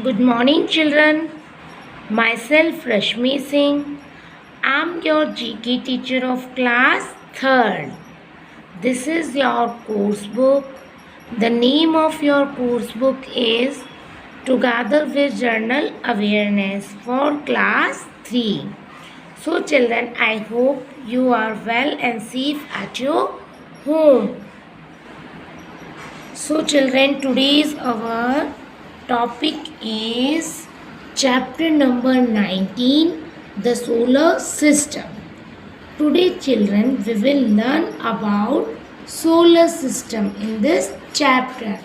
Good morning, children. Myself, Rashmi Singh. I'm your GK teacher of class 3rd. This is your course book. The name of your course book is Together with Journal Awareness for class 3. So, children, I hope you are well and safe at your home. So, children, today's our topic is chapter number 19, the solar system. Today, children, we will learn about solar system in this chapter.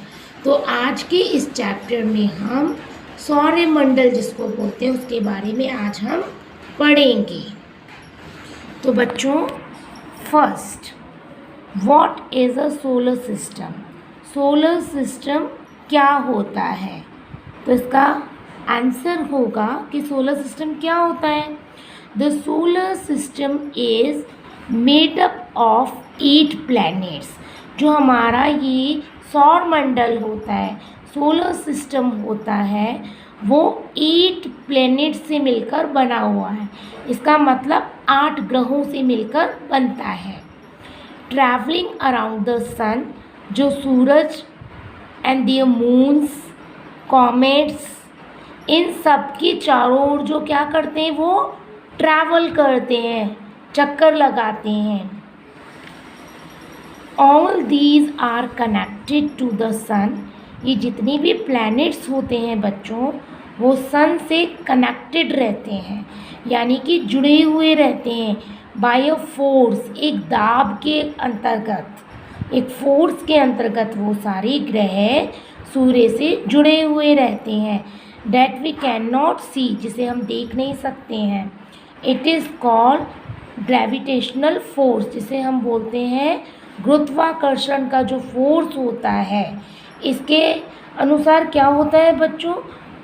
तो आज के इस chapter में हम सौरमंडल जिसको बोलते हैं उसके बारे में आज हम पढ़ेंगे. तो बच्चों, first, what is a solar system? Solar system क्या होता है? तो इसका आंसर होगा कि सोलर सिस्टम क्या होता है. The solar system is made up of 8 planets. जो हमारा ये सौर मंडल होता है, सोलर सिस्टम होता है, वो 8 प्लैनेट से मिलकर बना हुआ है. इसका मतलब 8 ग्रहों से मिलकर बनता है. ट्रैवलिंग अराउंड द सन, जो सूरज एंड द मून्स, कॉमेट्स, इन सब के चारों ओर जो क्या करते हैं, वो ट्रैवल करते हैं, चक्कर लगाते हैं. All these are connected to the sun. ये जितने भी प्लैनेट्स होते हैं बच्चों, वो सन से कनेक्टेड रहते हैं, यानी कि जुड़े हुए रहते हैं बाय अ फोर्स. एक दाब के अंतर्गत, एक फोर्स के अंतर्गत वो सारे ग्रह सूर्य से जुड़े हुए रहते हैं. डैट वी कैन नॉट सी, जिसे हम देख नहीं सकते हैं. It is called gravitational force, जिसे हम बोलते हैं गुरुत्वाकर्षण का जो फोर्स होता है. इसके अनुसार क्या होता है बच्चों,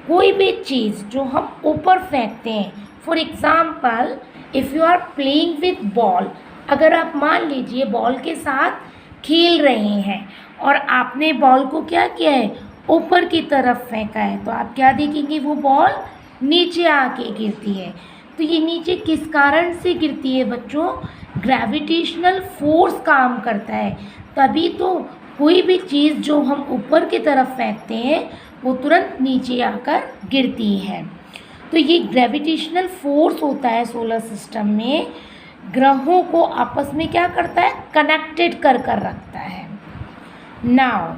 कोई भी चीज़ जो हम ऊपर फेंकते हैं, for example if you are playing with ball, अगर आप मान लीजिए बॉल के साथ खेल रहे हैं और आपने बॉल को क्या किया है, ऊपर की तरफ फेंका है, तो आप क्या देखेंगे, वो बॉल नीचे आके गिरती है. तो ये नीचे किस कारण से गिरती है बच्चों? ग्रेविटेशनल फोर्स काम करता है. तभी तो कोई भी चीज़ जो हम ऊपर की तरफ फेंकते हैं वो तुरंत नीचे आकर गिरती है. तो ये ग्रेविटेशनल फोर्स होता है सोलर सिस्टम में, ग्रहों को आपस में क्या करता है, कनेक्टेड कर कर रखता है. Now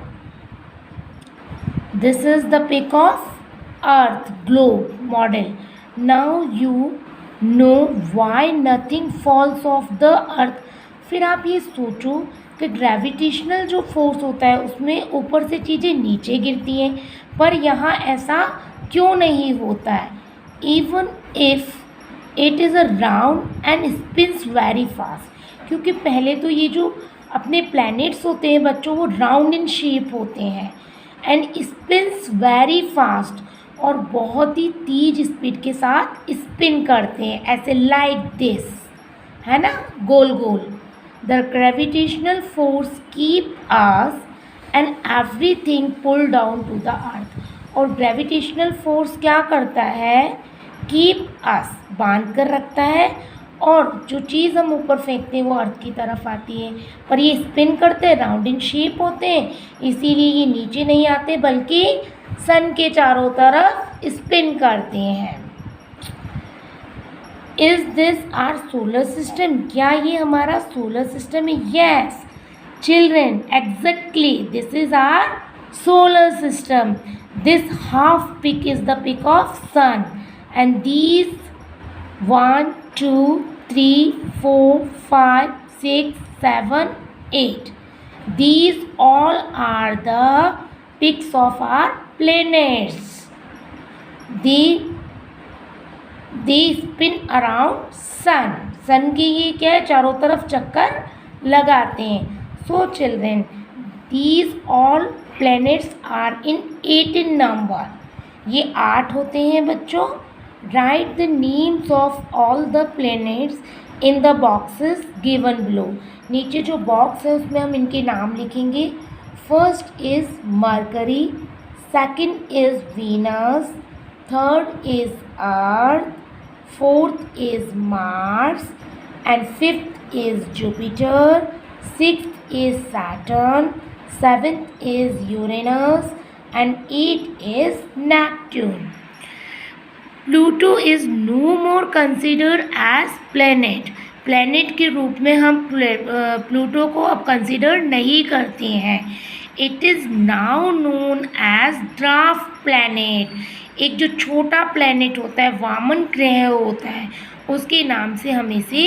this is the pic of earth globe model. Now you know why nothing falls off the earth. फिर आप ये सोचो कि ग्रेविटेशनल जो फोर्स होता है उसमें ऊपर से चीज़ें नीचे गिरती हैं, पर यहाँ ऐसा क्यों नहीं होता है? Even if it is a round and spins very fast. क्योंकि पहले तो ये जो अपने प्लैनेट्स होते हैं बच्चों, वो राउंड इन शेप होते हैं एंड स्पिन्स वेरी फास्ट, और बहुत ही तेज स्पीड के साथ स्पिन करते हैं, ऐसे लाइक दिस, है ना, गोल गोल. The gravitational force keep us and everything pull down to the earth. और ग्रेविटेशनल फोर्स क्या करता है, कीप अस, बांध कर रखता है, और जो चीज़ हम ऊपर फेंकते हैं वो अर्थ की तरफ आती है. पर ये स्पिन करते हैं, राउंड इन शेप होते हैं, इसीलिए ये नीचे नहीं आते बल्कि सन के चारों तरफ स्पिन करते हैं. Is this our solar system? क्या ये हमारा सोलर सिस्टम है? Yes children, exactly this is our solar system. This half pic is the pic of sun and these 1 2 3 4 5 6 7 8, these all are the pics of our planets. they spin around sun. सन की ये क्या है, चारों तरफ चक्कर लगाते हैं. So children, these all planets are in 8 in number. ये 8 होते हैं बच्चों. Write the names of all the planets in the boxes given below. नीचे जो बॉक्स है उसमें हम इनके नाम लिखेंगे. First is mercury, second is Venus, third is Earth, fourth is Mars, and fifth is Jupiter, sixth is Saturn, seventh is Uranus, and eighth is Neptune. Pluto is no more considered as planet. Planet के रूप में हम Pluto को अब consider नहीं करते हैं। It is now known as dwarf planet. एक जो छोटा प्लैनेट होता है, वामन ग्रह होता है, उसके नाम से हम इसे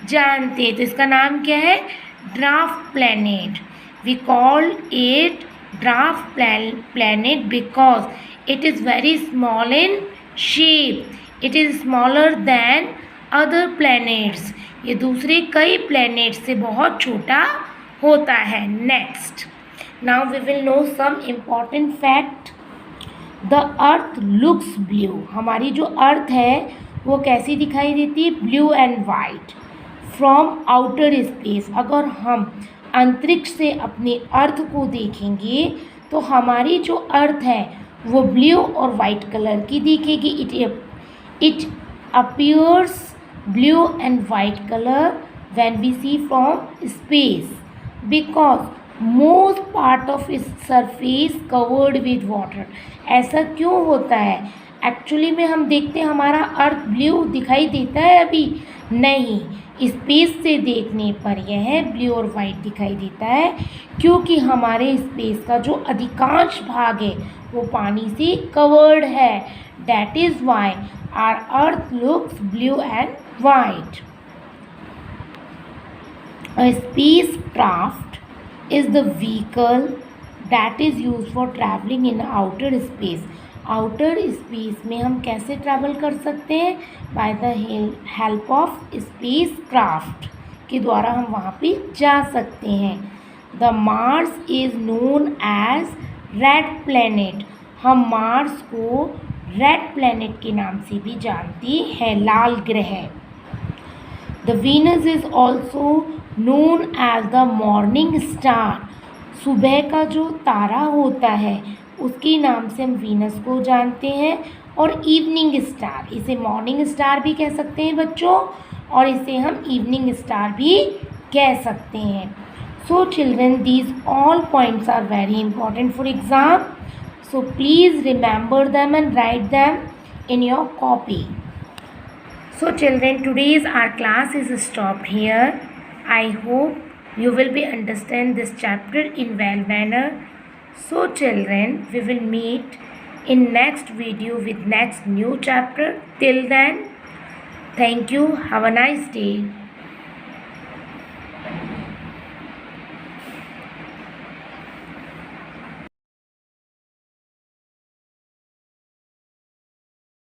जानते हैं। तो इसका नाम क्या है? Dwarf planet. We call it dwarf planet because it is very small in shape, it is smaller than other planets. ये दूसरे कई प्लैनेट से बहुत छोटा होता है। Next, now we will know some important fact. The earth looks blue. हमारी जो अर्थ है वो कैसी दिखाई देती है? Blue and white from outer space. अगर हम अंतरिक्ष से अपने अर्थ को देखेंगे तो हमारी जो अर्थ है वो ब्लू और वाइट कलर की दिखेगी। It appears blue and white colour when we see from space because most part of its surface covered with water. ऐसा क्यों होता है? एक्चुअली में हम देखते हैं हमारा अर्थ ब्लू दिखाई देता है अभी नहीं, स्पेस से देखने पर यह ब्लू और वाइट दिखाई देता है क्योंकि हमारे स्पेस का जो अधिकांश भाग है वो पानी से कवर्ड है। That is why our earth looks blue and white. A space craft is the vehicle that is used for traveling in outer space. Outer space में हम कैसे ट्रैवल कर सकते हैं? By the help of space craft के द्वारा हम वहाँ पे जा सकते हैं। The Mars is known as red planet. हम मार्स को रेड प्लैनेट के नाम से भी जानते हैं, लाल ग्रह। The Venus is also known as the morning star. सुबह का जो तारा होता है उसके नाम से हम वीनस को जानते हैं। और इवनिंग स्टार, इसे मॉर्निंग स्टार भी कह सकते हैं बच्चों, और इसे हम इवनिंग स्टार भी कह सकते हैं। So children, these all points are very important for exam, so please remember them and write them in your copy. So children, today's our class is stopped here. I hope you will be understand this chapter in well manner. So children, we will meet in next video with next new chapter. Till then, thank you. Have a nice day.